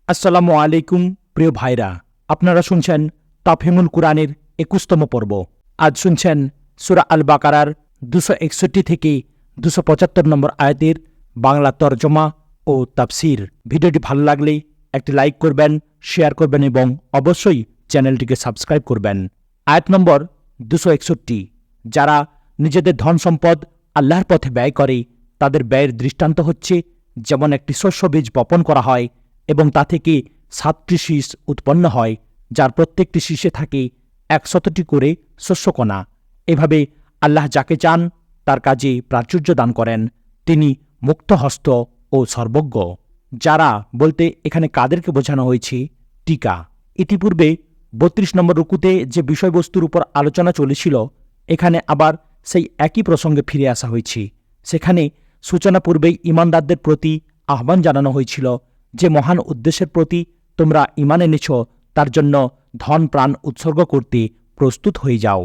আসসালামু আলাইকুম প্রিয় ভাইরা, আপনারা শুনছেন তাফহিমুল কুরআনের ২১তম পর্ব। আজ শুনছেন সূরা আল বাকারার ২৬১ থেকে ২৭৫ নম্বর আয়াতের বাংলা তরজমা ও তাফসির। ভিডিওটি ভালো লাগলে একটি লাইক করবেন, শেয়ার করবেন এবং অবশ্যই চ্যানেলটিকে সাবস্ক্রাইব করবেন। আয়াত নম্বর ২৬১। যারা নিজেদের ধন সম্পদ আল্লাহর পথে ব্যয় করে তাদের ব্যয়ের দৃষ্টান্ত হচ্ছে যেমন একটি শস্য বীজ বপন করা হয় এবং তা থেকে ৭টি শীষ উৎপন্ন হয়, যার প্রত্যেকটি শীষে থাকে ১০০টি করে শস্যকণা। এভাবে আল্লাহ যাকে চান তার কাজে প্রাচুর্য দান করেন। তিনি মুক্তহস্ত ও সর্বজ্ঞ। যারা বলতে এখানে কাদেরকে বোঝানো হয়েছে? টিকা। ইতিপূর্বে ৩২ নম্বর রুকুতে যে বিষয়বস্তুর উপর আলোচনা চলেছিল, এখানে আবার সেই একই প্রসঙ্গে ফিরে আসা হয়েছে। সেখানে সূচনা পূর্বেই ঈমানদারদের প্রতি আহ্বান জানানো হয়েছিল যে মহান উদ্দেশ্যের প্রতি তোমরা ঈমান এনেছ, তার জন্য ধন প্রাণ উৎসর্গ করতে প্রস্তুত হয়ে যাও।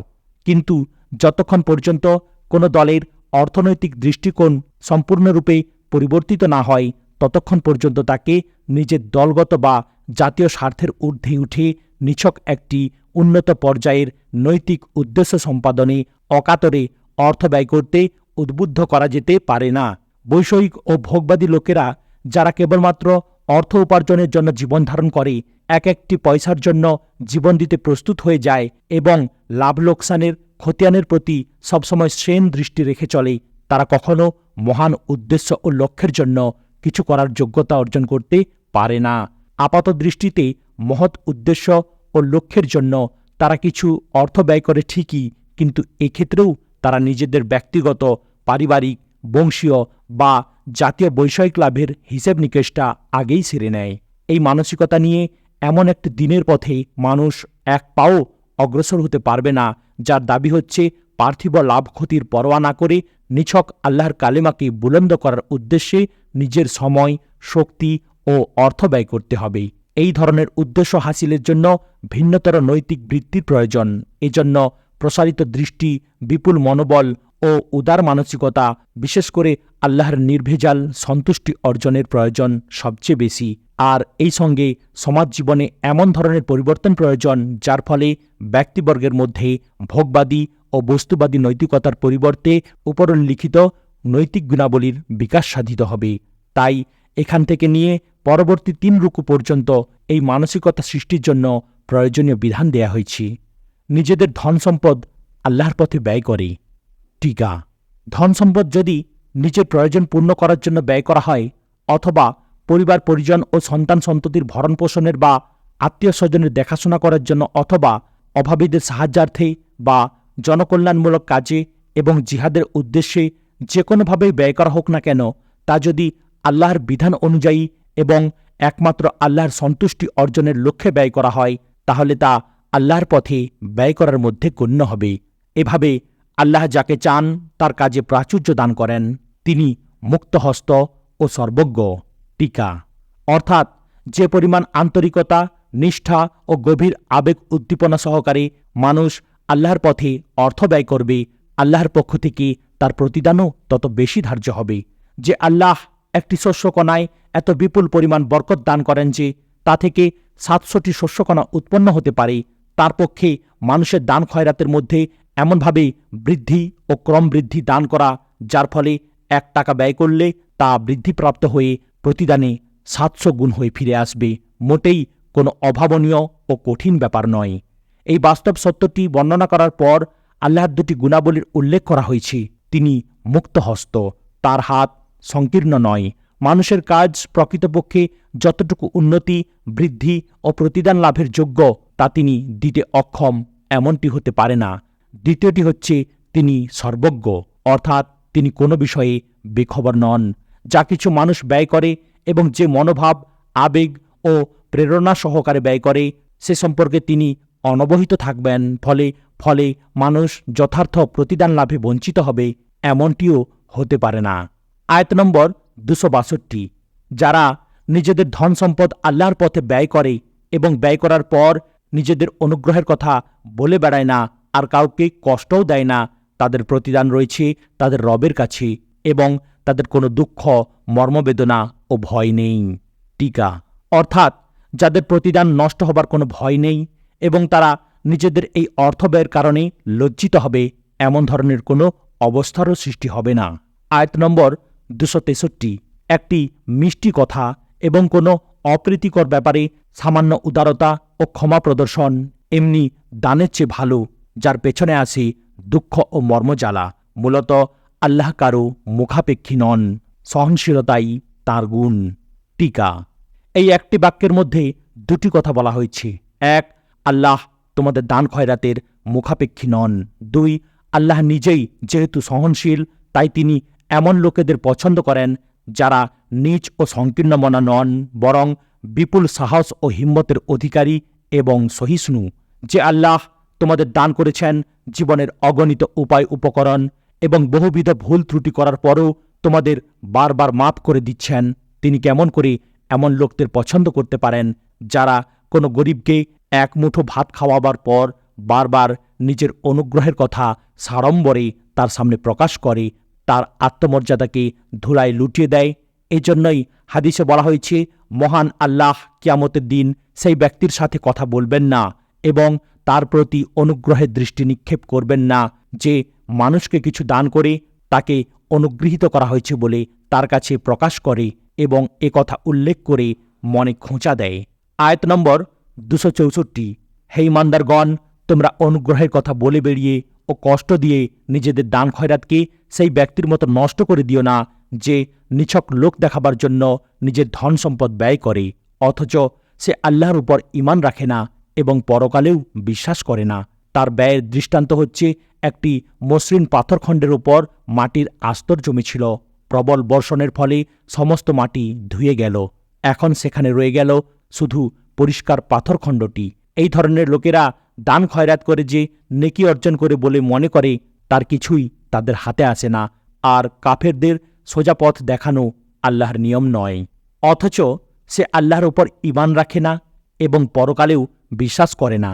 কিন্তু যতক্ষণ পর্যন্ত কোনো দলের অর্থনৈতিক দৃষ্টিকোণ সম্পূর্ণরূপে পরিবর্তিত না হয়, ততক্ষণ পর্যন্ত তাকে নিজের দলগত বা জাতীয় স্বার্থের ঊর্ধ্বে উঠে নিছক একটি উন্নত পর্যায়ের নৈতিক উদ্দেশ্য সম্পাদনে অকাতরে অর্থ ব্যয় করতে উদ্বুদ্ধ করা যেতে পারে না। বৈষয়িক ও ভোগবাদী লোকেরা যারা কেবলমাত্র অর্থ উপার্জনের জন্য জীবন ধারণ করে, এক একটি পয়সার জন্য জীবন দিতে প্রস্তুত হয়ে যায় এবং লাভ লোকসানের খতিয়ানের প্রতি সবসময় শ্রেণ দৃষ্টি রেখে চলে, তারা কখনো মহান উদ্দেশ্য ও লক্ষ্যের জন্য কিছু করার যোগ্যতা অর্জন করতে পারে না। আপাত দৃষ্টিতে মহৎ উদ্দেশ্য ও লক্ষ্যের জন্য তারা কিছু অর্থ ব্যয় করে ঠিকই, কিন্তু এক্ষেত্রেও তারা নিজেদের ব্যক্তিগত, পারিবারিক, বংশীয় বা জাতীয় বৈষয়িক লাভের হিসেব নিকেশটা আগেই সেরে নেয়। এই মানসিকতা নিয়ে এমন একটি দিনের পথে মানুষ এক পাও অগ্রসর হতে পারবে না, যার দাবি হচ্ছে পার্থিব লাভ ক্ষতির পরোয়া না করে নিছক আল্লাহর কালেমাকে বুলন্দ করার উদ্দেশ্যে নিজের সময়, শক্তি ও অর্থ ব্যয় করতে হবে। এই ধরনের উদ্দেশ্য হাসিলের জন্য ভিন্নতর নৈতিক বৃত্তির প্রয়োজন। এজন্য প্রসারিত দৃষ্টি, বিপুল মনোবল ও উদার মানসিকতা, বিশেষ করে আল্লাহর নির্ভেজাল সন্তুষ্টি অর্জনের প্রয়োজন সবচেয়ে বেশি। আর এই সঙ্গে সমাজ জীবনে এমন ধরনের পরিবর্তন প্রয়োজন যার ফলে ব্যক্তিবর্গের মধ্যে ভোগবাদী ও বস্তুবাদী নৈতিকতার পরিবর্তে উপরোল্লিখিত নৈতিক গুণাবলীর বিকাশ সাধিত হবে। তাই এখান থেকে নিয়ে পরবর্তী ৩ রুকু পর্যন্ত এই মানসিকতা সৃষ্টির জন্য প্রয়োজনীয় বিধান দেয়া হয়েছে। নিজেদের ধন সম্পদ আল্লাহর পথে ব্যয় করে। টিকা। ধন সম্পদ যদি নিজের প্রয়োজন পূর্ণ করার জন্য ব্যয় করা হয় অথবা পরিবার পরিজন ও সন্তান সন্ততির ভরণ পোষণের বা আত্মীয় স্বজনের দেখাশোনা করার জন্য অথবা অভাবীদের সাহায্যার্থে বা জনকল্যাণমূলক কাজে এবং জিহাদের উদ্দেশ্যে যে কোনোভাবেই ব্যয় করা হোক না কেন, তা যদি আল্লাহর বিধান অনুযায়ী এবং একমাত্র আল্লাহর সন্তুষ্টি অর্জনের লক্ষ্যে ব্যয় করা হয়, তাহলে তা আল্লাহর পথে ব্যয় করার মধ্যে গণ্য হবে। এভাবে আল্লাহ যাকে চান তার কাজে প্রাচুর্য দান করেন। তিনি মুক্তহস্ত ও সর্বজ্ঞ। টিকা। অর্থাৎ যে পরিমাণ আন্তরিকতা, নিষ্ঠা ও গভীর আবেগ উদ্দীপনা সহকারে মানুষ আল্লাহর পথে অর্থ ব্যয় করবে, আল্লাহর পক্ষ থেকে তার প্রতিদানও তত বেশি ধার্য হবে। যে আল্লাহ একটি শস্যকণায় এত বিপুল পরিমাণ বরকত দান করেন যে তা থেকে ৭০০টি শস্যকণা উৎপন্ন হতে পারে, তার পক্ষে মানুষের দান খয়রাতের মধ্যে এমনভাবে বৃদ্ধি ও ক্রম বৃদ্ধি দান করা, যার ফলে ১ টাকা ব্যয় করলে তা বৃদ্ধিপ্রাপ্ত হয়ে প্রতিদানে ৭০০ গুণ হয়ে ফিরে আসবে, মোটেই কোনো অভাবনীয় ও কঠিন ব্যাপার নয়। এই বাস্তব সত্যটি বর্ণনা করার পর আল্লাহর ২টি গুণাবলীর উল্লেখ করা হয়েছে। তিনি মুক্তহস্ত, তার হাত সংকীর্ণ নয়। মানুষের কাজ প্রকৃতপক্ষে যতটুকু উন্নতি, বৃদ্ধি ও প্রতিদান লাভের যোগ্য তা তিনি দিতে অক্ষম এমনটি হতে পারে না। দ্বিতীয়টি হচ্ছে তিনি সর্বজ্ঞ, অর্থাৎ তিনি কোনো বিষয়ে বেখবর নন। যা কিছু মানুষ ব্যয় করে এবং যে মনোভাব, আবেগ ও প্রেরণা সহকারে ব্যয় করে সে সম্পর্কে তিনি অনবহিত থাকবেন। ফলে মানুষ যথার্থ প্রতিদান লাভে বঞ্চিত হবে এমনটিও হতে পারে না। আয়াত নম্বর ২৬২। যারা নিজেদের ধন সম্পদ আল্লাহর পথে ব্যয় করে এবং ব্যয় করার পর নিজেদের অনুগ্রহের কথা বলে বেড়ায় না আর কাউকে কষ্টও দেয় না, তাদের প্রতিদান রয়েছে তাদের রবের কাছে এবং তাদের কোনো দুঃখ, মর্মবেদনা ও ভয় নেই। টিকা। অর্থাৎ যাদের প্রতিদান নষ্ট হবার কোনো ভয় নেই এবং তারা নিজেদের এই অর্থ ব্যয়ের কারণে লজ্জিত হবে, এমন ধরনের কোনো অবস্থারও সৃষ্টি হবে না। আয়াত নম্বর 263। একটি মিষ্টি কথা এবং কোনো অপ্রীতিকর ব্যাপারে সামান্য উদারতা ও ক্ষমা প্রদর্শন এমনি দানের চেয়ে ভালো, যার পেছনে আসে দুঃখ ও মর্মজ্বালা। মূলত আল্লাহ কারো মুখাপেক্ষী নন, সহনশীলতাই তাঁর গুণ। টিকা। এই একটি বাক্যের মধ্যে দুটি কথা বলা হয়েছে। এক, আল্লাহ তোমাদের দান খয়রাতের মুখাপেক্ষী নন। দুই, আল্লাহ নিজেই যেহেতু সহনশীল, তাই তিনি এমন লোকেদের পছন্দ করেন যারা নীচ ও সংকীর্ণ মনা নন, বরং বিপুল সাহস ও হিম্মতের অধিকারী এবং সহিষ্ণু। যে আল্লাহ তোমাদের দান করেছেন জীবনের অগণিত উপায় উপকরণ এবং বহুবিধ ভুল ত্রুটি করার পরও তোমাদের বারবার মাফ করে দিচ্ছেন, তিনি কেমন করে এমন লোকদের পছন্দ করতে পারেন যারা কোনো গরিবকে এক মুঠো ভাত খাওয়াবার পর বারবার নিজের অনুগ্রহের কথা সাড়ম্বরে তার সামনে প্রকাশ করে, তার আত্মমর্যাদাকে ধুলায় লুটিয়ে দেয়। এজন্যই হাদিসে বলা হয়েছে, মহান আল্লাহ কিয়ামতের দিন সেই ব্যক্তির সাথে কথা বলবেন না এবং তার প্রতি অনুগ্রহের দৃষ্টি নিক্ষেপ করবেন না যে মানুষকে কিছু দান করে তাকে অনুগৃহীত করা হয়েছে বলে তার কাছে প্রকাশ করে এবং কথা উল্লেখ করে মনে খোঁচা দেয়। আয়াত নম্বর 264। হে ইমানদারগণ, তোমরা অনুগ্রহের কথা বলে বেরিয়ে ও কষ্ট দিয়ে নিজেদের দান খয়রাতকে সেই ব্যক্তির মতো নষ্ট করে দিও না যে নিছক লোক দেখাবার জন্য নিজের ধন সম্পদ ব্যয় করে, অথচ সে আল্লাহর উপর ঈমান রাখে না এবং পরকালেও বিশ্বাস করে না। তার ব্যয়ের দৃষ্টান্ত হচ্ছে একটি মসৃণ পাথরখণ্ডের উপর মাটির আস্তর জমেছিল। প্রবল বর্ষণের ফলে সমস্ত মাটি ধুয়ে গেল, এখন সেখানে রয়ে গেল শুধু পরিষ্কার পাথরখণ্ডটি। এই ধরনের লোকেরা দান খয়রাত করে যে নেকি অর্জন করে বলে মনে করে, তার কিছুই তাদের হাতে আসে না। আর কাফেরদের সোজা পথ দেখানো আল্লাহর নিয়ম নয়, অথচ সে আল্লাহর উপর ঈমান রাখে না এবং পরকালেও বিশ্বাস করে না।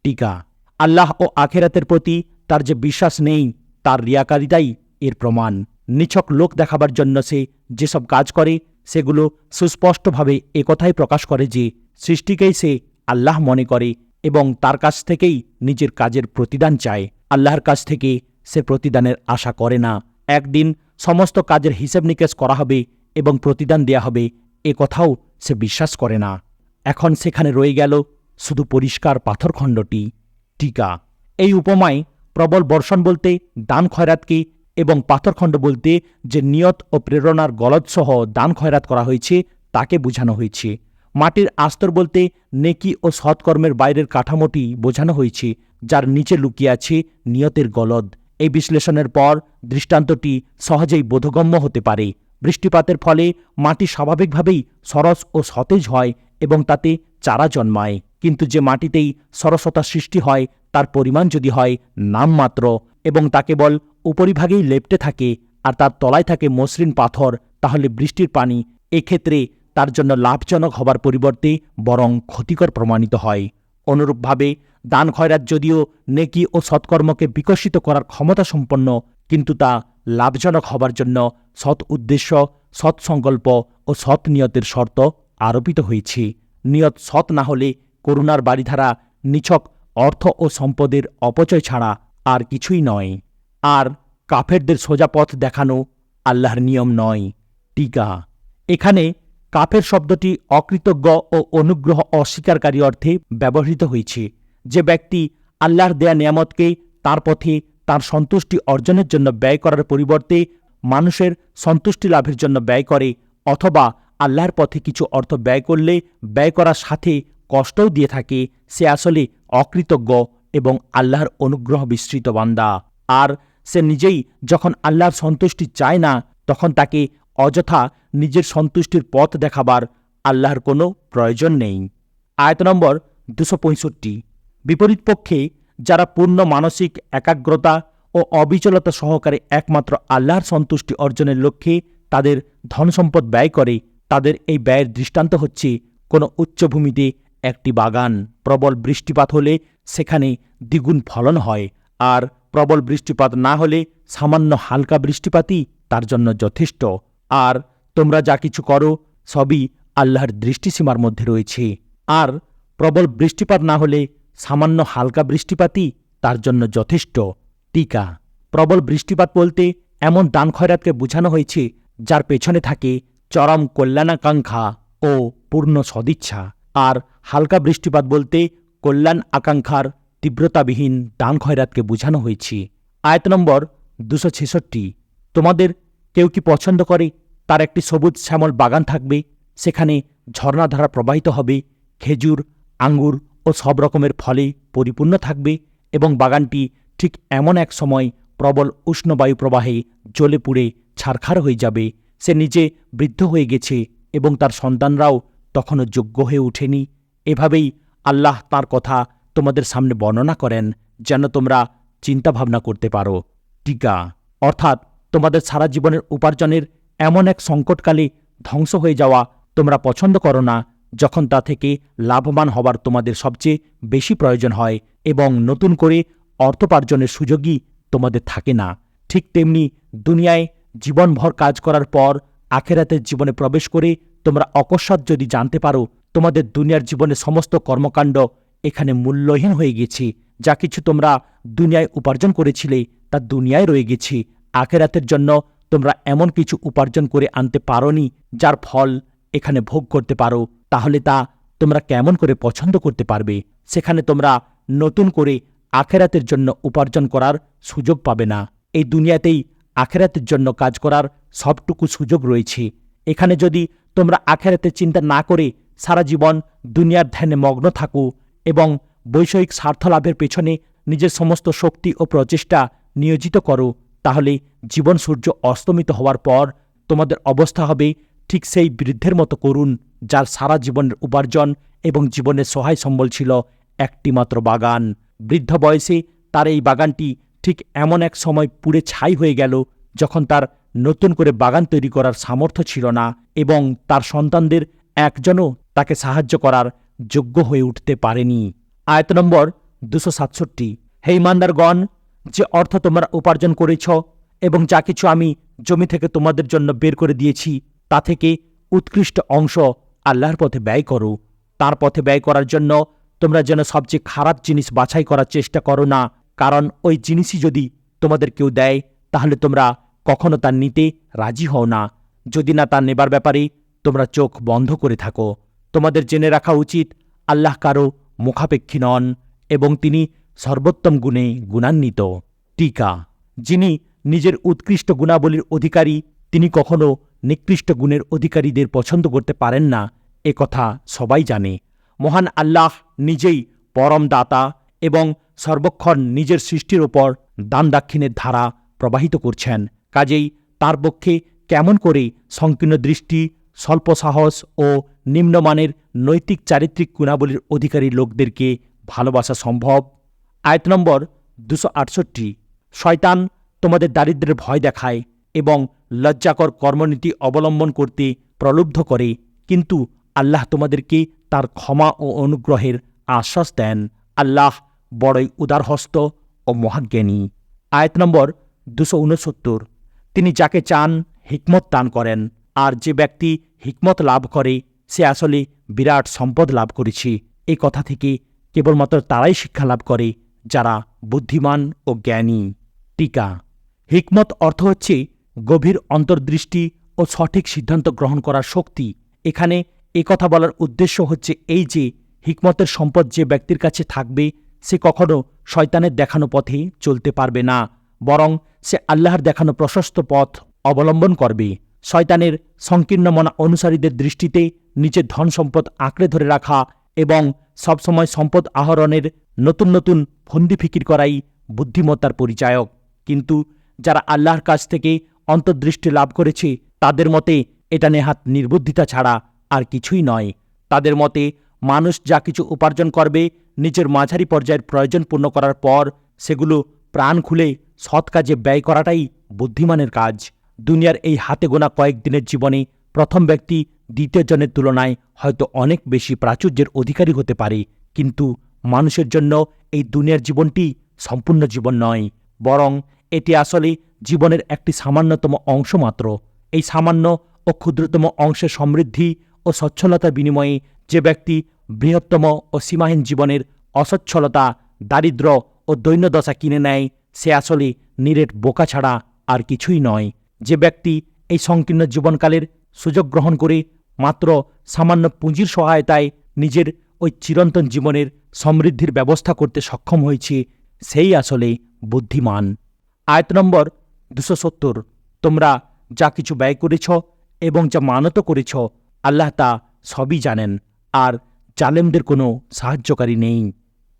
টিকা। আল্লাহ ও আখেরাতের প্রতি তার যে বিশ্বাস নেই, তার রিয়াকারিতাই এর প্রমাণ। নিছক লোক দেখাবার জন্য সে যেসব কাজ করে সেগুলো সুস্পষ্টভাবে একথাই প্রকাশ করে যে সৃষ্টিকেই সে আল্লাহ মনে করে এবং তার কাছ থেকেই নিজের কাজের প্রতিদান চায়। আল্লাহর কাছ থেকে সে প্রতিদানের আশা করে না। একদিন সমস্ত কাজের হিসেব নিকেশ করা হবে এবং প্রতিদান দেয়া হবে, কথাও সে বিশ্বাস করে না। এখন সেখানে রয়ে গেল শুধু পরিষ্কার পাথরখণ্ডটি। টিকা। এই উপমায় প্রবল বর্ষণ বলতে দান খয়রাতকে এবং পাথরখণ্ড বলতে যে নিয়ত ও প্রেরণার গলদসহ দান খয়রাত করা হয়েছে তাকে বোঝানো হয়েছে। মাটির আস্তর বলতে নেকি ও সৎকর্মের বাইরের কাঠামোটি বোঝানো হয়েছে, যার নিচে লুকিয়ে আছে নিয়তের গলদ। এই বিশ্লেষণের পর দৃষ্টান্তটি সহজেই বোধগম্য হতে পারে। বৃষ্টিপাতের ফলে মাটি স্বাভাবিকভাবেই সরস ও সতেজ হয় এবং তাতে চারা জন্মায়, কিন্তু যে মাটিতেই সরসতা সৃষ্টি হয় তার পরিমাণ যদি হয় নামমাত্র এবং তা কেবল উপরিভাগেই লেপ্টে থাকে আর তার তলায় থাকে মসৃণ পাথর, তাহলে বৃষ্টির পানি এক্ষেত্রে তার জন্য লাভজনক হবার পরিবর্তে বরং ক্ষতিকর প্রমাণিত হয়। অনুরূপভাবে দান খয়রাত যদিও নেকি ও সৎকর্মকে বিকশিত করার ক্ষমতা সম্পন্ন, কিন্তু তা লাভজনক হবার জন্য সৎ উদ্দেশ্য, সৎ সংকল্প ও সৎ নিয়তের শর্ত আরোপিত হয়েছে। নিয়ত সৎ না হলে করুণার বারিধারা নিছক অর্থ ও সম্পদের অপচয় ছাড়া আর কিছুই নয়। আর কাফেরদের সোজা পথ দেখানো আল্লাহর নিয়ম নয়। টিকা। এখানে কাফের শব্দটি অকৃতজ্ঞ ও অনুগ্রহ অস্বীকারী অর্থে ব্যবহৃত হয়েছে। যে ব্যক্তি আল্লাহর দেয়া নিয়ামতকে তার পথে তার সন্তুষ্টি অর্জনের জন্য ব্যয় করার পরিবর্তে মানুষের সন্তুষ্টি লাভের জন্য ব্যয় করে, অথবা আল্লাহর পথে কিছু অর্থ ব্যয় করলে ব্যয় করার সাথে কষ্টও দিয়ে থাকে, সে আসলে অকৃতজ্ঞ এবং আল্লাহর অনুগ্রহ বিস্মৃত বান্দা। আর সে নিজেই যখন আল্লাহর সন্তুষ্টি চায় না, তখন তাকে অযথা নিজের সন্তুষ্টির পথ দেখাবার আল্লাহর কোনো প্রয়োজন নেই। আয়াত নম্বর 265। বিপরীত পক্ষে যারা পূর্ণ মানসিক একাগ্রতা ও অবিচলতা সহকারে একমাত্র আল্লাহর সন্তুষ্টি অর্জনের লক্ষ্যে তাদের ধনসম্পদ ব্যয় করে, তাদের এই ব্যয়ের দৃষ্টান্ত হচ্ছে কোনো উচ্চভূমিতে একটি বাগান। প্রবল বৃষ্টিপাত হলে সেখানে দ্বিগুণ ফলন হয়, আর প্রবল বৃষ্টিপাত না হলে সামান্য হালকা বৃষ্টিপাতই তার জন্য যথেষ্ট। আর তোমরা যা কিছু করো সবই আল্লাহর দৃষ্টিসীমার মধ্যে রয়েছে। আর প্রবল বৃষ্টিপাত না হলে সামান্য হালকা বৃষ্টিপাতই তার জন্য যথেষ্ট। টিকা: প্রবল বৃষ্টিপাত বলতে এমন দান খয়রাতকে বোঝানো হয়েছে যার পেছনে থাকে চরম কল্যাণাকাঙ্ক্ষা ও পূর্ণ সদিচ্ছা। আর হালকা বৃষ্টিপাত বলতে কল্যাণ আকাঙ্ক্ষার তীব্রতাবিহীন দান খয়রাতকে বোঝানো হয়েছে। আয়াত নম্বর 266। তোমাদের কেউ কি পছন্দ করে তার একটি সবুজ শ্যামল বাগান থাকবে, সেখানে ঝর্ণাধারা প্রবাহিত হবে, খেজুর, আঙ্গুর ও সব রকমের ফলে পরিপূর্ণ থাকবে, এবং বাগানটি ঠিক এমন এক সময় প্রবল উষ্ণ বায়ু প্রবাহে জ্বলে পুড়ে ছারখার হয়ে যাবে। সে নিজে বৃদ্ধ হয়ে গেছে এবং তার সন্তানরাও তখনও যোগ্য হয়ে ওঠেনি। এভাবেই আল্লাহ তার কথা তোমাদের সামনে বর্ণনা করেন যেন তোমরা চিন্তাভাবনা করতে পারো। টিকা: অর্থাৎ তোমাদের সারা জীবনের উপার্জনের এমন এক সংকটকালে ধ্বংস হয়ে যাওয়া তোমরা পছন্দ করো না, যখন তা থেকে লাভবান হবার তোমাদের সবচেয়ে বেশি প্রয়োজন হয় এবং নতুন করে অর্থোপার্জনের সুযোগই তোমাদের থাকে না। ঠিক তেমনি দুনিয়ায় জীবনভর কাজ করার পর আখেরাতের জীবনে প্রবেশ করে তোমরা অকস্মাৎ যদি জানতে পারো তোমাদের দুনিয়ার জীবনের সমস্ত কর্মকাণ্ড এখানে মূল্যহীন হয়ে গেছে, যা কিছু তোমরা দুনিয়ায় উপার্জন করেছিলে তা দুনিয়ায় রয়ে গেছে, আখেরাতের জন্য তোমরা এমন কিছু উপার্জন করে আনতে পারোনি যার ফল এখানে ভোগ করতে পারো, তাহলে তা তোমরা কেমন করে পছন্দ করতে পারবে? সেখানে তোমরা নতুন করে আখেরাতের জন্য উপার্জন করার সুযোগ পাবে না। এই দুনিয়াতেই আখেরাতের জন্য কাজ করার সবটুকু সুযোগ রয়েছে। এখানে যদি তোমরা আখেরাতের চিন্তা না করে সারা জীবন দুনিয়ার ধ্যানে মগ্ন থাকো এবং বৈষয়িক স্বার্থ লাভের পেছনে নিজের সমস্ত শক্তি ও প্রচেষ্টা নিয়োজিত করো, তাহলে জীবন সূর্য অস্তমিত হওয়ার পর তোমাদের অবস্থা হবে ঠিক সেই বৃদ্ধের মতো করুণ, যার সারা জীবনের উপার্জন এবং জীবনের সহায় সম্বল ছিল একটিমাত্র বাগান। বৃদ্ধ বয়সে তার এই বাগানটি ঠিক এমন এক সময় পুড়ে ছাই হয়ে গেল যখন তার নতুন করে বাগান তৈরি করার সামর্থ্য ছিল না এবং তার সন্তানদের একজনও তাকে সাহায্য করার যোগ্য হয়ে উঠতে পারেনি। আয়াত নম্বর 267। হে ইমানদারগণ, যে অর্থ তোমরা উপার্জন করেছ এবং যা কিছু আমি জমি থেকে তোমাদের জন্য বের করে দিয়েছি তা থেকে উৎকৃষ্ট অংশ আল্লাহর পথে ব্যয় করো। তার পথে ব্যয় করার জন্য তোমরা যেন সবচেয়ে খারাপ জিনিস বাছাই করার চেষ্টা করো না, কারণ ওই জিনিসই যদি তোমাদের কেউ দেয় তাহলে তোমরা কখনো তা নিতে রাজি হও না, যদি না তা নেবার ব্যাপারে তোমরা চোখ বন্ধ করে থাকো। তোমাদের জেনে রাখা উচিত আল্লাহ কারো মুখাপেক্ষী নন এবং তিনি সর্বোত্তম গুণে গুণান্বিত। টিকা: যিনি নিজের উৎকৃষ্ট গুণাবলীর অধিকারী তিনি কখনো নিকৃষ্ট গুণের অধিকারীদের পছন্দ করতে পারেন না, এ কথা সবাই জানে। মহান আল্লাহ নিজেই পরম দাতা এবং সর্বক্ষণ নিজের সৃষ্টির ওপর দান দাক্ষিণের ধারা প্রবাহিত করছেন। কাজেই তার পক্ষে কেমন করে সংকীর্ণ দৃষ্টি, স্বল্প সাহস ও নিম্নমানের নৈতিক চারিত্রিক গুণাবলীর অধিকারী লোকদেরকে ভালোবাসা সম্ভব? আয়াত নম্বর 268। শয়তান তোমাদের দারিদ্র্যের ভয় দেখায় এবং লজ্জাকর কর্মনীতি অবলম্বন করতে প্রলুব্ধ করে, কিন্তু আল্লাহ তোমাদেরকে তার ক্ষমা ও অনুগ্রহের আশ্বাস দেন। আল্লাহ বড়ই উদারহস্ত ও মহাজ্ঞানী। আয়াত নম্বর 269। তিনি যাকে চান হিকমত দান করেন, আর যে ব্যক্তি হিকমত লাভ করে সে আসলে বিরাট সম্পদ লাভ করেছে। এই কথা থেকে কেবলমাত্র তারাই শিক্ষা লাভ করে যারা বুদ্ধিমান ও জ্ঞানী। টিকা: হিকমত অর্থ হচ্ছে গভীর অন্তর্দৃষ্টি ও সঠিক সিদ্ধান্ত গ্রহণ করার শক্তি। এখানে কথা বলার উদ্দেশ্য হচ্ছে এই যে হিকমতের সম্পদ যে ব্যক্তির কাছে থাকবে সে কখনো শয়তানের দেখানো পথে চলতে পারবে না, বরং সে আল্লাহর দেখানো প্রশস্ত পথ অবলম্বন করবে। শয়তানের সংকীর্ণ মনা অনুসারীদের দৃষ্টিতে নিজের ধন সম্পদ আঁকড়ে ধরে রাখা এবং সবসময় সম্পদ আহরণের নতুন নতুন ফন্দি ফিকির করাই বুদ্ধিমত্তার পরিচায়ক, কিন্তু যারা আল্লাহর কাছ থেকে অন্তর্দৃষ্টি লাভ করেছে তাদের মতে এটা নেহাত নির্বুদ্ধিতা ছাড়া আর কিছুই নয়। তাদের মতে মানুষ যা কিছু উপার্জন করবে নিজের মাঝারি পর্যায়ের প্রয়োজন পূর্ণ করার পর সেগুলো প্রাণ খুলে সৎ কাজে ব্যয় করাটাই বুদ্ধিমানের কাজ। দুনিয়ার এই হাতে গোনা কয়েকদিনের জীবনে প্রথম ব্যক্তি দ্বিতীয় জনের তুলনায় হয়তো অনেক বেশি প্রাচুর্যের অধিকারী হতে পারে, কিন্তু মানুষের জন্য এই দুনিয়ার জীবনটি সম্পূর্ণ জীবন নয়, বরং এটি আসলে জীবনের একটি সামান্যতম অংশ মাত্র। এই সামান্য ও ক্ষুদ্রতম অংশের সমৃদ্ধি ও সচ্ছলতার বিনিময়ে যে ব্যক্তি বৃহত্তম ও সীমাহীন জীবনের অসচ্ছলতা, দারিদ্র্য ও দৈন্যদশা কিনে নেয়, সে আসলে নিরেট বোকা ছাড়া আর কিছুই নয়। যে ব্যক্তি এই সংকীর্ণ জীবনকালের সুযোগ গ্রহণ করে মাত্র সামান্য পুঁজির সহায়তায় নিজের ওই চিরন্তন জীবনের সমৃদ্ধির ব্যবস্থা করতে সক্ষম হয়েছে, সেই আসলে বুদ্ধিমান। আয়াত নম্বর 270। তোমরা যা কিছু ব্যয় করেছ এবং যা মানত করেছ, আল্লাহ তা সবই জানেন, আর জালেমদের কোনো সাহায্যকারী নেই।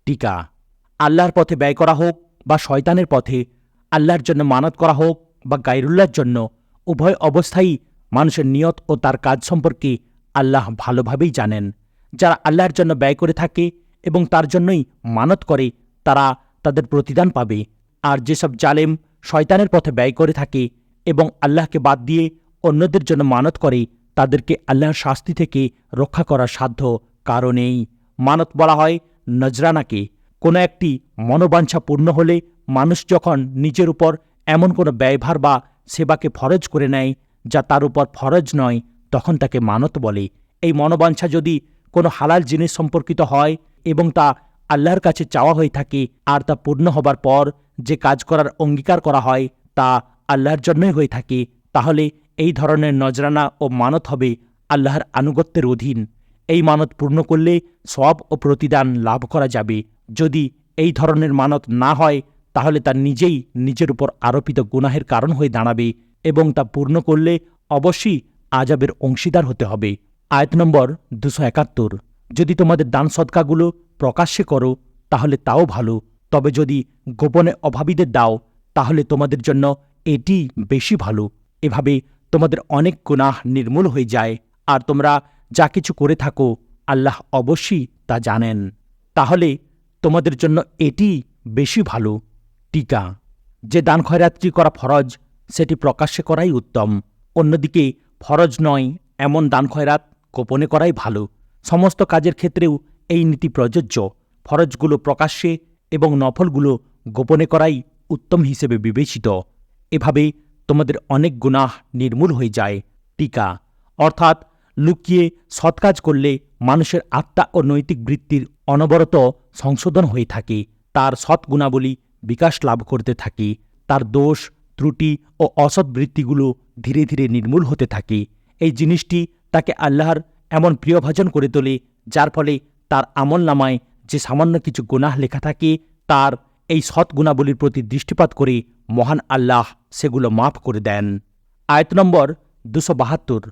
টিকা: আল্লাহর পথে ব্যয় করা হোক বা শয়তানের পথে, আল্লাহর জন্য মানত করা হোক বা গায়রুল্লাহর জন্য, উভয় অবস্থায় মানুষের নিয়ত ও তার কাজ সম্পর্কে আল্লাহ ভালোভাবেই জানেন। যারা আল্লাহর জন্য ব্যয় করে থাকে এবং তার জন্যই মানত করে, তারা তাদের প্রতিদান পাবে। আর যেসব জালেম শয়তানের পথে ব্যয় করে থাকে এবং আল্লাহকে বাদ দিয়ে অন্যদের জন্য মানত করে, তাদেরকে আল্লাহর শাস্তি থেকে রক্ষা করার সাধ্য কারও নেই। মানত বলা হয় নজরানাকে। কোনো একটি মনোবাঞ্ছা পূর্ণ হলে মানুষ যখন নিজের উপর এমন কোনো ব্যয়ভার বা সেবাকে ফরজ করে নেয় যা তার উপর ফরজ নয়, তখন তাকে মানত বলে। এই মনোবাঞ্ছা যদি কোনো হালাল জিনিস সম্পর্কিত হয় এবং তা আল্লাহর কাছে চাওয়া হয়ে থাকে, আর তা পূর্ণ হবার পর যে কাজ করার অঙ্গীকার করা হয় তা আল্লাহর জন্যই হয়ে থাকে, তাহলে এই ধরনের নজরানা ও মানত হবে আল্লাহর আনুগত্যের অধীন। এই মানত পূর্ণ করলে সওয়াব ও প্রতিদান লাভ করা যাবে। যদি এই ধরনের মানত না হয়, তাহলে তা নিজেই নিজের উপর আরোপিত গুনাহের কারণ হয়ে দাঁড়াবে এবং তা পূর্ণ করলে অবশ্যই আযাবের অংশীদার হতে হবে। আয়াত নম্বর 271। যদি তোমাদের দান সদকাগুলো প্রকাশ্যে করো তাহলে তাও ভালো, তবে যদি গোপনে অভাবীদের দাও তাহলে তোমাদের জন্য এটি বেশি ভালো। এভাবে তোমাদের অনেক গুনাহ নির্মূল হয়ে যায়, আর তোমরা যা কিছু করে থাকো আল্লাহ অবশ্যই তা জানেন। তাহলে তোমাদের জন্য এটি বেশি ভালো। টিকা: যে দান খয়রাতটি করা ফরজ, সেটি প্রকাশ্যে করাই উত্তম। অন্যদিকে ফরজ নয় এমন দান খয়রাত গোপনে করাই ভালো। সমস্ত কাজের ক্ষেত্রেও এই নীতি প্রযোজ্য। ফরজগুলো প্রকাশ্যে এবং নফলগুলো গোপনে করাই উত্তম হিসেবে বিবেচিত। এভাবে তোমাদের অনেক গুনাহ নির্মূল হয়ে যায়। টিকা: অর্থাৎ লুকিয়ে সৎ কাজ করলে মানুষের আত্মা ও নৈতিক বৃত্তির অনবরত সংশোধন হয়ে থাকে, তার সৎ গুণাবলী বিকাশ লাভ করতে থাকে, তার দোষ, ত্রুটি ও অসৎ বৃত্তিগুলো ধীরে ধীরে নির্মূল হতে থাকে। এই জিনিসটি তাকে আল্লাহর এমন প্রিয়ভাজন করে তোলে, যার ফলে তার আমল নামায় যে সামান্য কিছু গুনাহ লেখা থাকে, তার এই সৎ গুণাবলীর প্রতি দৃষ্টিপাত করে মহান আল্লাহ সেগুলো মাফ করে দেন। আয়াত নম্বর 272।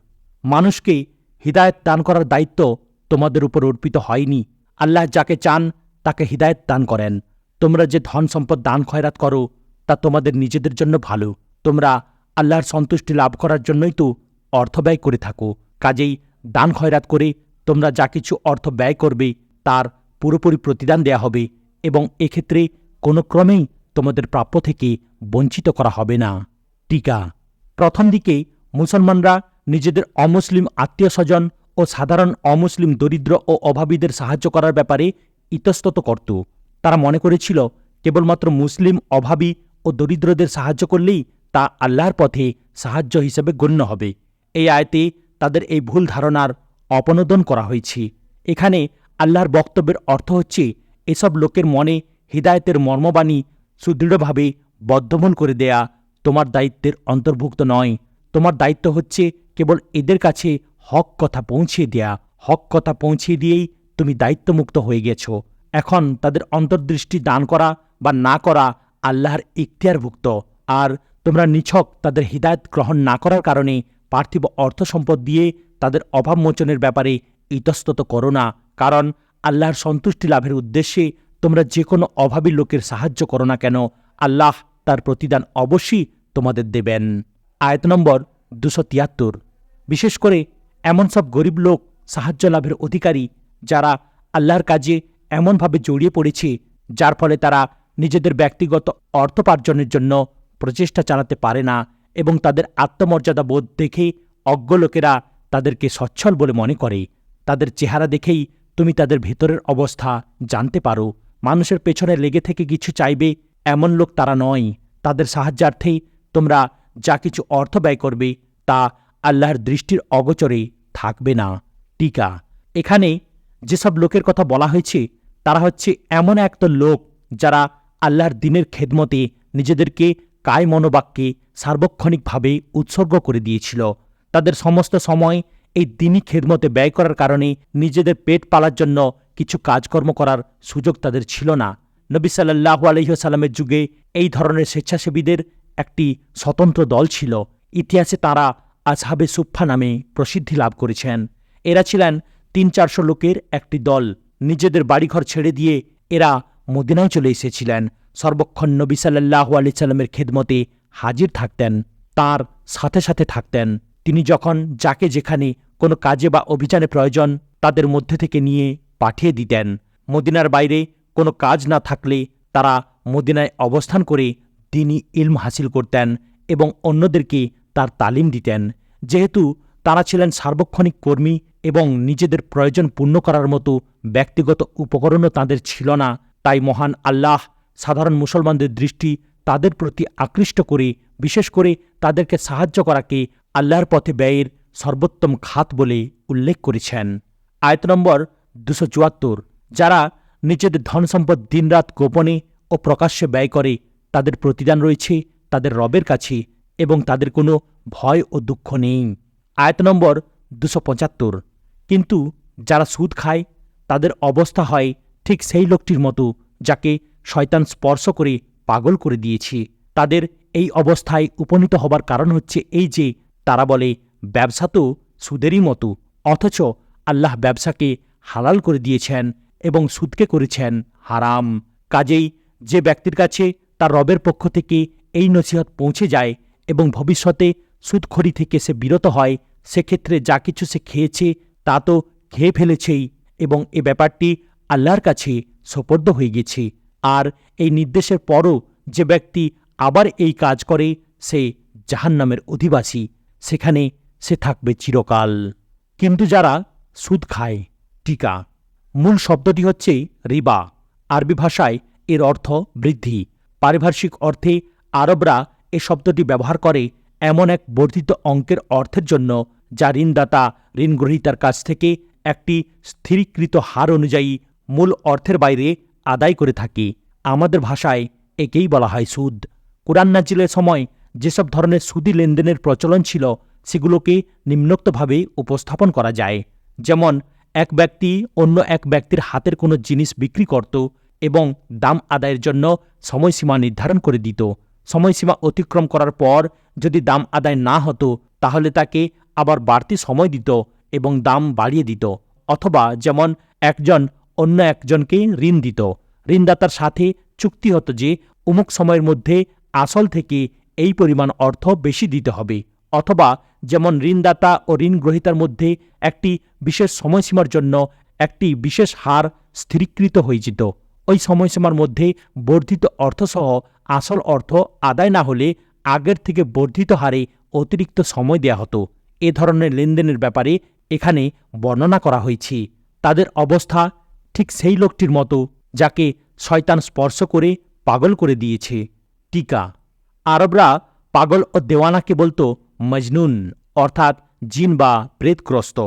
মানুষকে হিদায়ত দান করার দায়িত্ব তোমাদের উপর অর্পিত হয়নি। আল্লাহ যাকে চান তাকে হিদায়ত দান করেন। তোমরা যে ধন সম্পদ দান খয়রাত করো তা তোমাদের নিজেদের জন্য ভালো। তোমরা আল্লাহর সন্তুষ্টি লাভ করার জন্যই তো অর্থ ব্যয় করে থাকো। কাজেই দান খয়রাত করে তোমরা যা কিছু অর্থ ব্যয় করবে তার পুরোপুরি প্রতিদান দেয়া হবে এবং এক্ষেত্রে কোনো ক্রমেই তোমাদের প্রাপ্য থেকে বঞ্চিত করা হবে না। টিকা: প্রথম দিকে মুসলমানরা নিজেদের অমুসলিম আত্মীয় স্বজন ও সাধারণ অমুসলিম দরিদ্র ও অভাবীদের সাহায্য করার ব্যাপারে ইতস্তত করত। তারা মনে করেছিল কেবলমাত্র মুসলিম অভাবী ও দরিদ্রদের সাহায্য করলেই তা আল্লাহর পথে সাহায্য হিসেবে গণ্য হবে। এই আয়াতে তাদের এই ভুল ধারণার অপনোদন করা হয়েছে। এখানে আল্লাহর বক্তব্যের অর্থ হচ্ছে, এসব লোকের মনে হিদায়তের মর্মবাণী সুদৃঢ়ভাবে বদ্ধমূল করে দেয়া তোমার দায়িত্বের অন্তর্ভুক্ত নয়। তোমার দায়িত্ব হচ্ছে কেবল এদের কাছে হক কথা পৌঁছিয়ে দেয়া। হক কথা পৌঁছিয়ে দিয়েই তুমি দায়িত্বমুক্ত হয়ে গেছ। এখন তাদের অন্তর্দৃষ্টি দান করা বা না করা আল্লাহর ইখতিয়ারভুক্ত। আর তোমরা নিছক তাদের হিদায়ত গ্রহণ না করার কারণে পার্থিব অর্থ সম্পদ দিয়ে তাদের অভাব মোচনের ব্যাপারে ইতস্তত করো না, কারণ আল্লাহর সন্তুষ্টি লাভের উদ্দেশ্যে তোমরা যে কোনো অভাবী লোকের সাহায্য করো না কেন, আল্লাহ তার প্রতিদান অবশ্যই তোমাদের দেবেন। আয়াত নম্বর 273। বিশেষ করে এমন সব গরিব লোক সাহায্য লাভের অধিকারী যারা আল্লাহর কাজে এমনভাবে জড়িয়ে পড়েছে যার ফলে তারা নিজেদের ব্যক্তিগত অর্থোপার্জনের জন্য প্রচেষ্টা চালাতে পারে না এবং তাদের আত্মমর্যাদা বোধ দেখে অজ্ঞ লোকেরা তাদেরকে সচ্ছল বলে মনে করে। তাদের চেহারা দেখেই তুমি তাদের ভেতরের অবস্থা জানতে পারো। মানুষের পেছনে লেগে থেকে কিছু চাইবে এমন লোক তারা নয়। তাদের সাহায্যার্থেই তোমরা যা কিছু অর্থ ব্যয় করবে তা আল্লাহর দৃষ্টির অগোচরে থাকবে না। টিকা: এখানে যেসব লোকের কথা বলা হয়েছে তারা হচ্ছে এমন একটা লোক যারা আল্লাহর দ্বীনের খেদমতে নিজেদেরকে কায় মনোবাক্যে সার্বক্ষণিকভাবে উৎসর্গ করে দিয়েছিল। তাদের সমস্ত সময় এই দ্বীনি খেদমতে ব্যয় করার কারণে নিজেদের পেট পালার জন্য কিছু কাজকর্ম করার সুযোগ তাদের ছিল না। নবী সাল্লাল্লাহু আলাইহি ওয়াসাল্লামের যুগে এই ধরনের স্বেচ্ছাসেবীদের একটি স্বতন্ত্র দল ছিল। ইতিহাসে তাঁরা আসহাবে সুফফা নামে প্রসিদ্ধি লাভ করেছেন। এরা ছিলেন 300-400 লোকের একটি দল। নিজেদের বাড়িঘর ছেড়ে দিয়ে এরা মদিনায় চলে এসেছিলেন। সর্বক্ষণ নবী সাল্লাল্লাহু আলাইহি সাল্লামের খেদমতে হাজির থাকতেন, তার সাথে সাথে থাকতেন। তিনি যখন যাকে যেখানে কোনো কাজে বা অভিযানে প্রয়োজন তাদের মধ্যে থেকে নিয়ে পাঠিয়ে দিতেন। মদিনার বাইরে কোনো কাজ না থাকলে তারা মদিনায় অবস্থান করে দ্বীনি ইলম হাসিল করতেন এবং অন্যদেরকে তার তালিম দিতেন। যেহেতু তারা ছিলেন সার্বক্ষণিক কর্মী এবং নিজেদের প্রয়োজন পূর্ণ করার মতো ব্যক্তিগত উপকরণও তাদের ছিল না, তাই মহান আল্লাহ সাধারণ মুসলমানদের দৃষ্টি তাদের প্রতি আকৃষ্ট করে বিশেষ করে তাদেরকে সাহায্য করাকে আল্লাহর পথে ব্যয়ের সর্বোত্তম খাত বলে উল্লেখ করেছেন। আয়াত নম্বর 274। যারা নিজেদের ধনসম্পদ দিনরাত গোপনে ও প্রকাশ্যে ব্যয় করে তাদের প্রতিদান রয়েছে তাদের রবের কাছে এবং তাদের কোনো ভয় ও দুঃখ নেই। আয়াত নম্বর 275। কিন্তু যারা সুদ খায় তাদের অবস্থা হয় ঠিক সেই লোকটির মতো যাকে শয়তান স্পর্শ করে পাগল করে দিয়েছে। তাদের এই অবস্থায় উপনীত হবার কারণ হচ্ছে এই যে তারা বলে ব্যবসা তো সুদেরই মতো, অথচ আল্লাহ ব্যবসাকে হালাল করে দিয়েছেন এবং সুদকে করেছেন হারাম। কাজেই যে ব্যক্তির কাছে তার রবের পক্ষ থেকে এই নসিহত পৌঁছে যায় এবং ভবিষ্যতে সুদখোরি থেকে সে বিরত হয়, সেক্ষেত্রে যা কিছু সে খেয়েছে তা তো খেয়ে ফেলেছেই এবং এ ব্যাপারটি আল্লাহর কাছে সোপর্দ হয়ে গেছে। আর এই নির্দেশের পরও যে ব্যক্তি আবার এই কাজ করে সে জাহান্নামের অধিবাসী, সেখানে সে থাকবে চিরকাল। কিন্তু যারা সুদ খায়, টিকা মূল শব্দটি হচ্ছে রিবা। আরবি ভাষায় এর অর্থ বৃদ্ধি। পারিভাষিক অর্থে আরবরা এ শব্দটি ব্যবহার করে এমন এক বর্ধিত অঙ্কের অর্থের জন্য যা ঋণদাতা ঋণগ্রহীতার কাছ থেকে একটি স্থিরীকৃত হার অনুযায়ী মূল অর্থের বাইরে আদায় করে থাকে। আমাদের ভাষায় একেই বলা হয় সুদ। কুরআন নাজিলের সময় যেসব ধরনের সুদি লেনদেনের প্রচলন ছিল সেগুলোকে নিম্নোক্তভাবে উপস্থাপন করা যায়। যেমন এক ব্যক্তি অন্য এক ব্যক্তির হাতের কোনো জিনিস বিক্রি করত এবং দাম আদায়ের জন্য সময়সীমা নির্ধারণ করে দিত। সময়সীমা অতিক্রম করার পর যদি দাম আদায় না হতো তাহলে তাকে আবার বাড়তি সময় দিত এবং দাম বাড়িয়ে দিত। অথবা যেমন একজন অন্য একজনকে ঋণ দিত, ঋণদাতার সাথে চুক্তি হতো যে অমুক সময়ের মধ্যে আসল থেকে এই পরিমাণ অর্থ বেশি দিতে হবে। অথবা যেমন ঋণদাতা ও ঋণগ্রহীতার মধ্যে একটি বিশেষ সময়সীমার জন্য একটি বিশেষ হার স্থিরীকৃত হয়ে যেত। ওই সময়সীমার মধ্যে বর্ধিত অর্থসহ আসল অর্থ আদায় না হলে আগের থেকে বর্ধিত হারে অতিরিক্ত সময় দেয়া হতো। এ ধরনের লেনদেনের ব্যাপারে এখানে বর্ণনা করা হয়েছে। তাদের অবস্থা ঠিক সেই লোকটির মতো যাকে শয়তান স্পর্শ করে পাগল করে দিয়েছে। টিকা আরবরা পাগল ও দেওয়ানাকে বলতো মজনুন, অর্থাৎ জিন বা প্রেতগ্রস্ত।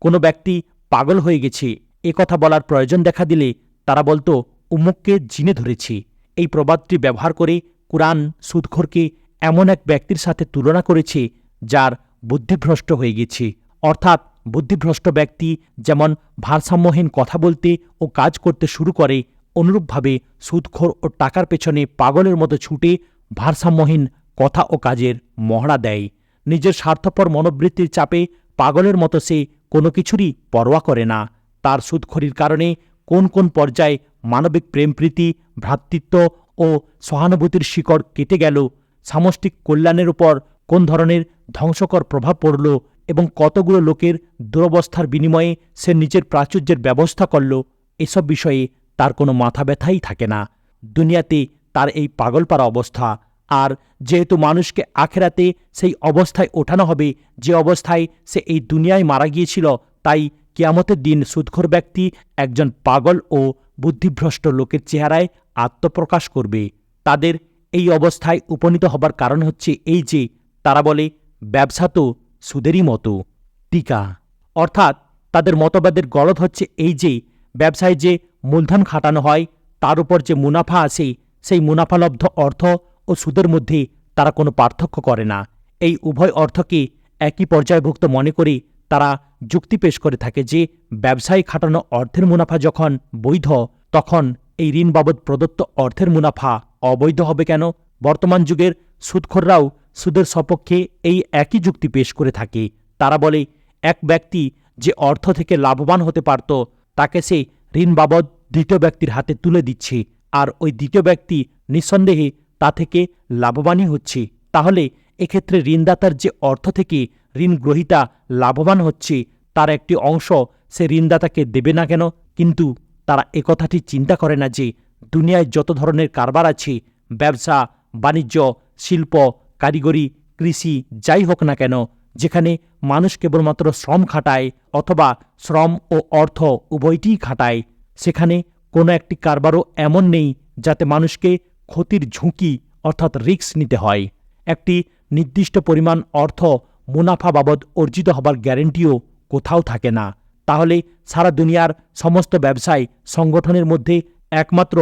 কোনো ব্যক্তি পাগল হয়ে গেছে এ কথা বলার প্রয়োজন দেখা দিলে তারা বলতো উম্মুককে জিনে ধরেছে। এই প্রবাদটি ব্যবহার করে কুরআন সুদখোরকে এমন এক ব্যক্তির সাথে তুলনা করেছে যার বুদ্ধিভ্রষ্ট হয়ে গেছে। অর্থাৎ বুদ্ধিভ্রষ্ট ব্যক্তি যেমন ভারসাম্যহীন কথা বলতে ও কাজ করতে শুরু করে, অনুরূপভাবে সুদখোর ও টাকার পেছনে পাগলের মতো ছুটে ভারসাম্যহীন কথা ও কাজের মহড়া দেয়। নিজের স্বার্থপর মনোবৃত্তির চাপে পাগলের মতো সে কোনো কিছুরই পরোয়া করে না। তার সুদখোরির কারণে কোন কোন পর্যায়ে মানবিক প্রেমপ্রীতি, ভ্রাতৃত্ব ও সহানুভূতির শিকড় কেটে গেল, সামষ্টিক কল্যাণের উপর কোন ধরনের ধ্বংসকর প্রভাব পড়ল এবং কতগুলো লোকের দুরবস্থার বিনিময়ে সে নিজের প্রাচুর্যের ব্যবস্থা করল, এসব বিষয়ে তার কোনো মাথা ব্যথাই থাকে না। দুনিয়াতে তার এই পাগলপাড়া অবস্থা। আর যেহেতু মানুষকে আখেরাতে সেই অবস্থায় ওঠানো হবে যে অবস্থায় সে এই দুনিয়ায় মারা গিয়েছিল, তাই কিয়ামতের দিন সুদখোর ব্যক্তি একজন পাগল ও বুদ্ধিভ্রষ্ট লোকের চেহারায় আত্মপ্রকাশ করবে। তাদের এই অবস্থায় উপনীত হবার কারণ হচ্ছে এই যে তারা বলে ব্যবসা তো সুদেরই মতো। টিকা অর্থাৎ তাদের মতবাদের গলদ হচ্ছে এই যে ব্যবসায় যে মূলধন খাটানো হয় তার উপর যে মুনাফা আসে সেই মুনাফালব্ধ অর্থ ও সুদের মধ্যে তারা কোনো পার্থক্য করে না। এই উভয় অর্থকে একই পর্যায়ভুক্ত মনে করে তারা যুক্তি পেশ করে থাকে যে ব্যবসায় খাটানো অর্থের মুনাফা যখন বৈধ, তখন এই ঋণ বাবদ প্রদত্ত অর্থের মুনাফা অবৈধ হবে কেন? বর্তমান যুগের সুদখোররাও সুদের সপক্ষে এই একই যুক্তি পেশ করে থাকে। তারা বলে, এক ব্যক্তি যে অর্থ থেকে লাভবান হতে পারত তাকে সে ঋণ বাবদ দ্বিতীয় ব্যক্তির হাতে তুলে দিচ্ছে, আর ওই দ্বিতীয় ব্যক্তি নিঃসন্দেহে তা থেকে লাভবানই হচ্ছে। তাহলে এক্ষেত্রে ঋণদাতার যে অর্থ থেকে ঋণ গ্রহীতা লাভবান হচ্ছে তার একটি অংশ সে ঋণদাতাকে দেবে না কেন? কিন্তু তারা একথাটি চিন্তা করে না যে দুনিয়ায় যত ধরনের কারবার আছে, ব্যবসা বাণিজ্য, শিল্প, কারিগরি, কৃষি, যাই হোক না কেন, যেখানে মানুষ কেবলমাত্র শ্রম খাটায় অথবা শ্রম ও অর্থ উভয়টিই খাটায়, সেখানে কোনো একটি কারবারও এমন নেই যাতে মানুষকে ক্ষতির ঝুঁকি অর্থাৎ রিস্ক নিতে হয়। একটি নির্দিষ্ট পরিমাণ অর্থ মুনাফা বাবদ অর্জিত হবার গ্যারেন্টিও কোথাও থাকে না। তাহলে সারা দুনিয়ার সমস্ত ব্যবসায় সংগঠনের মধ্যে একমাত্র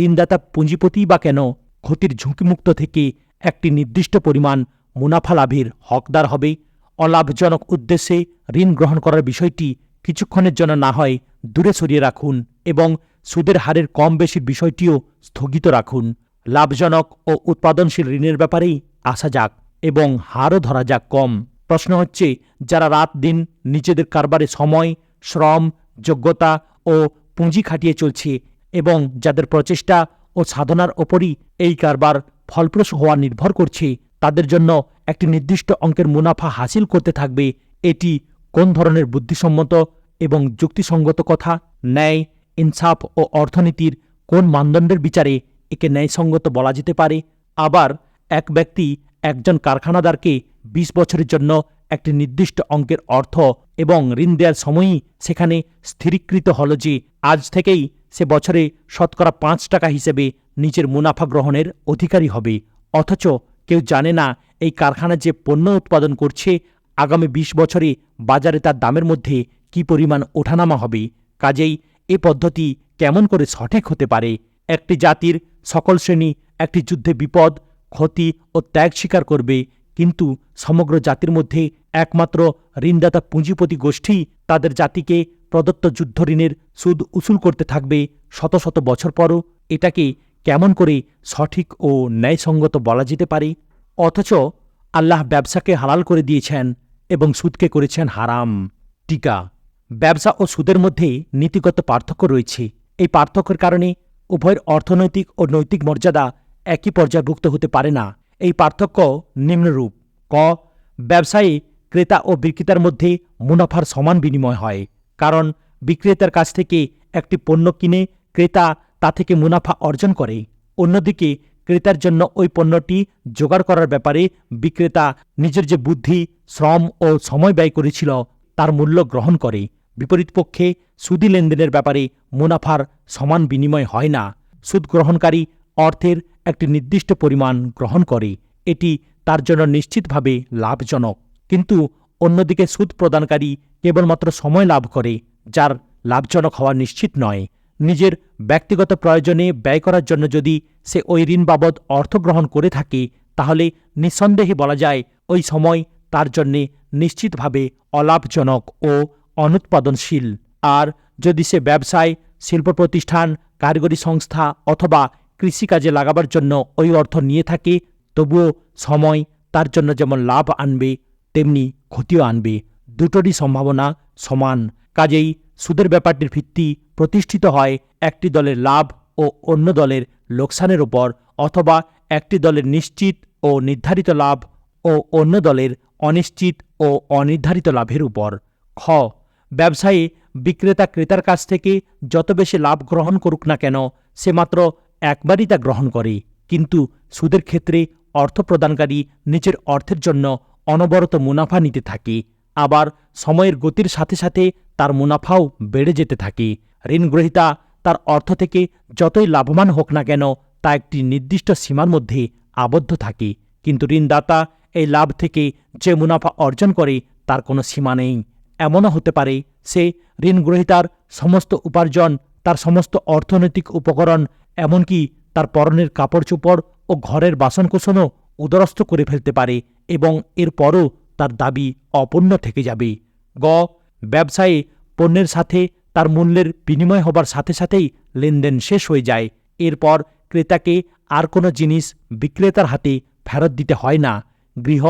ঋণদাতা পুঁজিপতিই বা কেন ক্ষতির ঝুঁকিমুক্ত থেকে একটি নির্দিষ্ট পরিমাণ মুনাফা লাভের হকদার হবে? অলাভজনক উদ্দেশ্যে ঋণ গ্রহণ করার বিষয়টি কিছুক্ষণের জন্য না হয় দূরে সরিয়ে রাখুন এবং সুদের হারের কম বেশির বিষয়টিও স্থগিত রাখুন। লাভজনক ও উৎপাদনশীল ঋণের ব্যাপারেই আসা যাক এবং হারও ধরা যাক কম। প্রশ্ন হচ্ছে, যারা রাত দিন নিজেদের কারবারে সময়, শ্রম, যোগ্যতা ও পুঁজি খাটিয়ে চলছে এবং যাদের প্রচেষ্টা ও সাধনার ওপরই এই কারবার ফলপ্রসূ হওয়া নির্ভর করছে, তাদের জন্য একটি নির্দিষ্ট অঙ্কের মুনাফা হাসিল করতে থাকবে, এটি কোন ধরনের বুদ্ধিসম্মত এবং যুক্তিসঙ্গত কথা? ন্যায়, ইনসাফ ও অর্থনীতির কোন মানদণ্ডের বিচারে একে ন্যায়সঙ্গত বলা যেতে পারে? আবার এক ব্যক্তি একজন কারখানাদারকে 20 বছরের জন্য একটি নির্দিষ্ট অঙ্কের অর্থ এবং ঋণ দেওয়ার সময়ই সেখানে স্থিরীকৃত হল যে আজ থেকেই সে বছরে শতকরা 5 টাকা হিসেবে নিজের মুনাফা গ্রহণের অধিকারী হবে, অথচ কেউ জানে না এই কারখানা যে পণ্য উৎপাদন করছে আগামী 20 বছরে বাজারে তার দামের মধ্যে কি পরিমাণ ওঠানামা হবে। কাজেই এ পদ্ধতি কেমন করে সঠিক হতে পারে? একটি জাতির সকল শ্রেণী একটি যুদ্ধে বিপদ, ক্ষতি ও ত্যাগ স্বীকার করবে, কিন্তু সমগ্র জাতির মধ্যে একমাত্র ঋণদাতা পুঁজিপতি গোষ্ঠী তাদের জাতিকে প্রদত্ত যুদ্ধ ঋণের সুদ উসুল করতে থাকবে শত শত বছর পরও। এটাকে কেমন করে সঠিক ও ন্যায়সঙ্গত বলা যেতে পারে? অথচ আল্লাহ ব্যবসাকে হালাল করে দিয়েছেন এবং সুদকে করেছেন হারাম। টিকা: ব্যবসা ও সুদের মধ্যে নীতিগত পার্থক্য রয়েছে। এই পার্থক্যের কারণে উভয়ের অর্থনৈতিক ও নৈতিক মর্যাদা একই পর্যায়ভুক্ত হতে পারে না। এই পার্থক্য নিম্নরূপ: ক. ব্যবসায়ে ক্রেতা ও বিক্রেতার মধ্যে মুনাফার সমান বিনিময় হয়, কারণ বিক্রেতার কাছ থেকে একটি পণ্য কিনে ক্রেতা তা থেকে মুনাফা অর্জন করে। অন্যদিকে ক্রেতার জন্য ওই পণ্যটি জোগাড় করার ব্যাপারে বিক্রেতা নিজের যে বুদ্ধি, শ্রম ও সময় ব্যয় করেছিল তার মূল্য গ্রহণ করে। বিপরীতপক্ষে সুদী লেনদেনের ব্যাপারে মুনাফার সমান বিনিময় হয় না। সুদ গ্রহণকারী অর্থের একটি নির্দিষ্ট পরিমাণ গ্রহণ করে, এটি তার জন্য নিশ্চিতভাবে লাভজনক, কিন্তু অন্যদিকে সুদ প্রদানকারী কেবলমাত্র সময় লাভ করে, যার লাভজনক হওয়া নিশ্চিত নয়। নিজের ব্যক্তিগত প্রয়োজনে ব্যয় করার জন্য যদি সে ওই ঋণ বাবদ অর্থ গ্রহণ করে থাকে, তাহলে নিঃসন্দেহে বলা যায় ওই সময় তার জন্যে নিশ্চিতভাবে অলাভজনক ও অনুৎপাদনশীল। আর যদি সে ব্যবসায়, শিল্প প্রতিষ্ঠান, কারিগরি সংস্থা অথবা কৃষিকাজে লাগাবার জন্য ওই অর্থ নিয়ে থাকে, তবুও সময় তার জন্য যেমন লাভ আনবে তেমনি ক্ষতিও আনবে। দুটোরই সম্ভাবনা সমান। কাজেই সুদের ব্যাপারটির ভিত্তি প্রতিষ্ঠিত হয় একটি দলের লাভ ও অন্য দলের লোকসানের উপর, অথবা একটি দলের নিশ্চিত ও নির্ধারিত লাভ ও অন্য দলের অনিশ্চিত ও অনির্ধারিত লাভের উপর। খ. ব্যবসায়ী বিক্রেতা ক্রেতার কাছ থেকে যত বেশি লাভ গ্রহণ করুক না কেন, সে মাত্র একবারই তা গ্রহণ করে, কিন্তু সুদের ক্ষেত্রে অর্থ প্রদানকারী নিজের অর্থের জন্য অনবরত মুনাফা নিতে থাকে, আবার সময়ের গতির সাথে সাথে তার মুনাফাও বেড়ে যেতে থাকে। ঋণগ্রহীতা তার অর্থ থেকে যতই লাভবান হোক না কেন তা একটি নির্দিষ্ট সীমার মধ্যে আবদ্ধ থাকে, কিন্তু ঋণদাতা এই লাভ থেকে যে মুনাফা অর্জন করে তার কোনো সীমা নেই। এমনও হতে পারে সে ঋণগ্রহীতার সমস্ত উপার্জন, তার সমস্ত অর্থনৈতিক উপকরণ, এমনকি তার পরনের কাপড় চোপড় ও ঘরের বাসনকোসনও উদরস্থ করে ফেলতে পারে এবং এরপরও তার দাবি অপূর্ণ থেকে যাবে। গ. ব্যবসায়ে পণ্যের সাথে তার মূল্যের বিনিময় হবার সাথে সাথেই লেনদেন শেষ হয়ে যায়। এরপর ক্রেতাকে আর কোনো জিনিস বিক্রেতার হাতে ফেরত দিতে হয় না। গৃহ,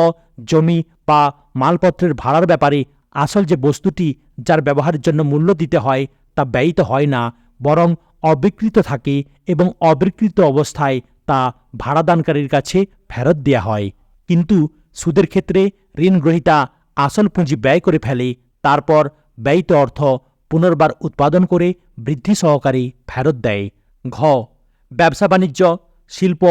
জমি বা মালপত্রের ভাড়ার ব্যাপারে আসল যে বস্তুটি যার ব্যবহারের জন্য মূল্য দিতে হয় তা ব্যয়িত হয় না, বরং অবিকৃত থাকে এবং অবিকৃত অবস্থায় তা ভাড়াদানকারীর কাছে ফেরত দেওয়া হয়। কিন্তু সুদের ক্ষেত্রে ঋণগ্রহীতা আসল পুঁজি ব্যয় করে ফেলে, তারপর ব্যয়িত অর্থ পুনর্বার উৎপাদন করে বৃদ্ধি সহকারে ফেরত দেয়। ঘ. ব্যবসা বাণিজ্য, শিল্প,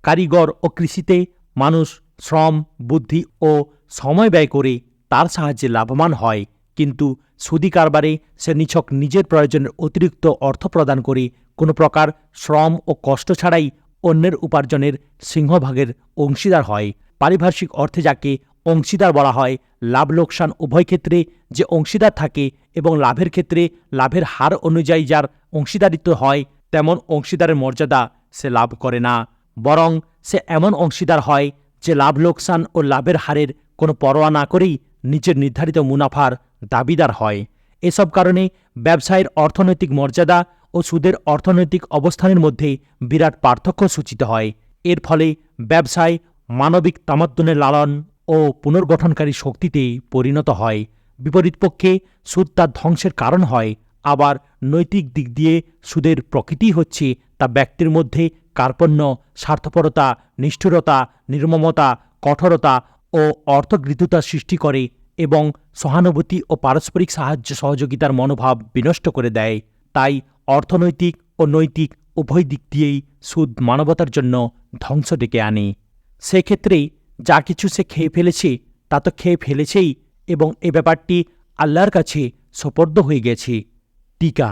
কারিগর ও কৃষিতে মানুষ শ্রম, বুদ্ধি ও সময় ব্যয় করে তার সাহায্যে লাভবান হয়, কিন্তু সুদী কারবারে সে নিছক নিজের প্রয়োজনের অতিরিক্ত অর্থ প্রদান করে কোনো প্রকার শ্রম ও কষ্ট ছাড়াই অন্যের উপার্জনের সিংহভাগের অংশীদার হয়। পারিভাষিক অর্থে যাকে অংশীদার বলা হয়, লাভ লোকসান উভয় ক্ষেত্রে যে অংশীদার থাকে এবং লাভের ক্ষেত্রে লাভের হার অনুযায়ী যার অংশীদারিত্ব হয়, তেমন অংশীদারের মর্যাদা সে লাভ করে না, বরং সে এমন অংশীদার হয় যে লাভ লোকসান ও লাভের হারের কোনো পরোয়া না করেই নিজের নির্ধারিত মুনাফার দাবিদার হয়। এসব কারণে ব্যবসায়ের অর্থনৈতিক মর্যাদা ও সুদের অর্থনৈতিক অবস্থানের মধ্যে বিরাট পার্থক্য সূচিত হয়। এর ফলে ব্যবসায় মানবিক তামাদ্দুনের লালন ও পুনর্গঠনকারী শক্তিতে পরিণত হয়। বিপরীতপক্ষে সুদ তার ধ্বংসের কারণ হয়। আবার নৈতিক দিক দিয়ে সুদের প্রকৃতি হচ্ছে তা ব্যক্তির মধ্যে কার্পণ্য, স্বার্থপরতা, নিষ্ঠুরতা, নির্মমতা, কঠোরতা ও অর্থগৃহীতা সৃষ্টি করে এবং সহানুভূতি ও পারস্পরিক সাহায্য সহযোগিতার মনোভাব বিনষ্ট করে দেয়। তাই অর্থনৈতিক ও নৈতিক উভয় দিক দিয়েই সুদ মানবতার জন্য ধ্বংস ডেকে আনে। সেক্ষেত্রে যা কিছু সে খেয়ে ফেলেছে তা তো খেয়ে ফেলেছেই এবং এ ব্যাপারটি আল্লাহর কাছে সোপর্দ হয়ে গেছে। টিকা: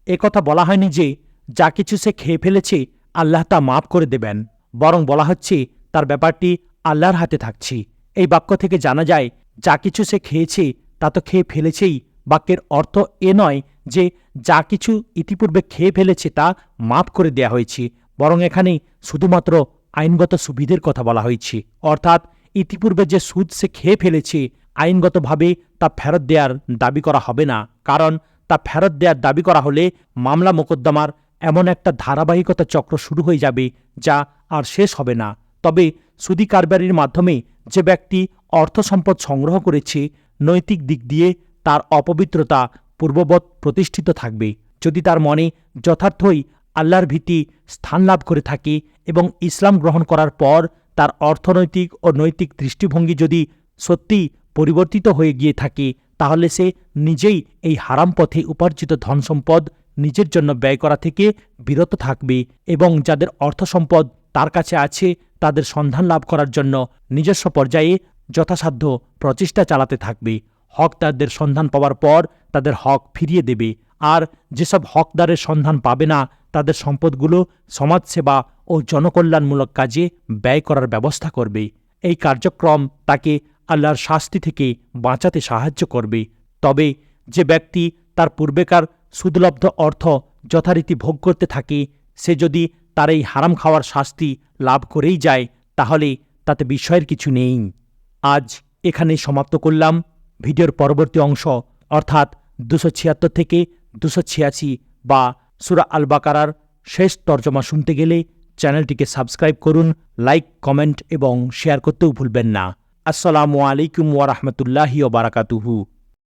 একথা বলা হয়নি যে যা কিছু সে খেয়ে ফেলেছে আল্লাহ তা মাফ করে দেবেন, বরং বলা হচ্ছে তার ব্যাপারটি আল্লাহর হাতে থাকছে। এই বাক্য থেকে জানা যায় যা কিছু সে খেয়েছে তা তো খেয়ে ফেলেছেই। বাক্যের অর্থ এ নয় যে যা কিছু ইতিপূর্বে খেয়ে ফেলেছে তা মাফ করে দেয়া হয়েছে, বরং এখানে শুধুমাত্র আইনগত সুবিধের কথা বলা হয়েছে। অর্থাৎ ইতিপূর্বে যে সুদ সে খেয়ে ফেলেছে আইনগতভাবে তা ফেরত দেওয়ার দাবি করা হবে না, কারণ তা ফেরত দেওয়ার দাবি করা হলে মামলা মোকদ্দমার এমন একটা ধারাবাহিকতা চক্র শুরু হয়ে যাবে যা আর শেষ হবে না। তবে সুদী কারবারির মাধ্যমে যে ব্যক্তি অর্থ সম্পদ সংগ্রহ করেছে, নৈতিক দিক দিয়ে তার অপবিত্রতা পূর্ববৎ প্রতিষ্ঠিত থাকবে। যদি তার মনে যথার্থই আল্লাহর ভীতি স্থান লাভ করে থাকে এবং ইসলাম গ্রহণ করার পর তার অর্থনৈতিক ও নৈতিক দৃষ্টিভঙ্গি যদি সত্যিই পরিবর্তিত হয়ে গিয়ে থাকে, তাহলে সে নিজেই এই হারাম পথে উপার্জিত ধন সম্পদ নিজের জন্য ব্যয় করা থেকে বিরত থাকবে এবং যাদের অর্থ সম্পদ তার কাছে আছে তাদের সন্ধান লাভ করার জন্য নিজস্ব পর্যায়ে যথাসাধ্য প্রচেষ্টা চালাতে থাকবে। হকদারদের সন্ধান পাওয়ার পর তাদের হক ফিরিয়ে দেবে, আর যেসব হকদারের সন্ধান পাবে না তাদের সম্পদগুলো সমাজসেবা ও জনকল্যাণমূলক কাজে ব্যয় করার ব্যবস্থা করবে। এই কার্যক্রম তাকে আল্লাহর শাস্তি থেকে বাঁচাতে সাহায্য করবে। তবে যে ব্যক্তি তার পূর্বেকার সুদলব্ধ অর্থ যথারীতি ভোগ করতে থাকে, সে যদি তার এই হারাম খাওয়ার শাস্তি লাভ করেই যায়, তাহলে তাতে বিস্ময়ের কিছু নেই। আজ এখানেই সমাপ্ত করলাম। ভিডিওর পরবর্তী অংশ অর্থাৎ 276 থেকে 286 বা সূরা আল বাকারার শেষ তর্জমা শুনতে গেলে চ্যানেলটিকে সাবস্ক্রাইব করুন, লাইক, কমেন্ট এবং শেয়ার করতেও ভুলবেন না। আসসালামু আলাইকুম ওয়া রাহমাতুল্লাহি ওয়া বারাকাতুহু।